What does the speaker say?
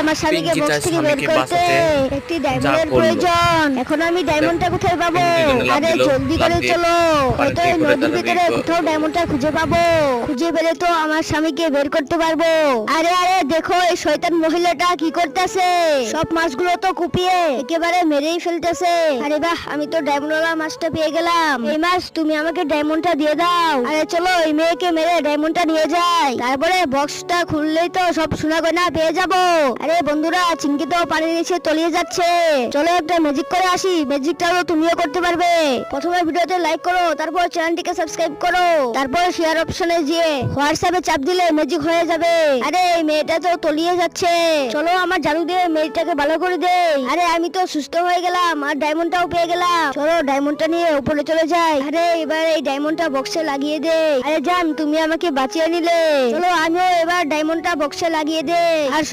আমার স্বামীকে পিঙ্কি বক্স তার থেকে বের স্বামীকে করতে বাঁচাতে একটি যা ডায়মন্ডের করলো। প্রয়োজন। এখন আমি ডায়মন্ডটা কোথায় পাবো? দুজনে লাফ আরে দিল, জলদি লাফ করে দিয়ে চলো, হয়তো পানিতে এই করে নদীর ভিতরে কোথাও ডায়মন্ডটা খুঁজে পাবো। খুঁজে পেলে তো আমার স্বামীকে বের করতে পারবো। আরে আরে দেখো এই শয়তান মহিলাটা কি করতেছে, সব মাছগুলো তো কুপিয়ে একেবারে মেরেই ফেলতেছে। আরে বাহ, আমি তো ডায়মন্ডওয়ালা মাছটা পেয়ে গেলাম। এই মাছ তুমি আমাকে ডায়মন্ডটা দিয়ে দাও। আরে চলো এই মেয়েকে মেরে ডায়মন্ডটা নিয়ে যাই, তারপরে বক্সটা খুললেই তো সব সোনা গয়না পেয়ে যাবো। আরে বন্ধুরা, চিংকি তো পানির নিচে তলিয়ে যাচ্ছে, চলো একটা ম্যাজিক করে আসি। ম্যাজিকটাও তুমিও করতে পারবে। প্রথমে ভিডিওতে লাইক করো, তারপর চ্যানেলটিকে সাবস্ক্রাইব করো, তারপর শেয়ার অপশনে গিয়ে হোয়াটসঅ্যাপে চাপ দিলে ম্যাজিক হয়ে যাবে। আরে এই মেয়েটা তো তলিয়ে যাচ্ছে, চলো আমার জাদু দিয়ে মেয়েটাকে ভালো করে দেই। আরে আমি তো সুস্থ হয়ে গেলাম আর ডায়মন্ডটাও পেয়ে গেলাম। চলো ডায়মন্ডটা নিয়ে উপরে চলে যাই। আরে এবার এই ডায়মন্ডটা বক্সে লাগিয়ে দেই। আরে জান, তুমি আমাকে বাঁচিয়ে নিলে, চলো আমিও এবার ডায়মন্ডটা বক্সে লাগিয়ে দেই। আর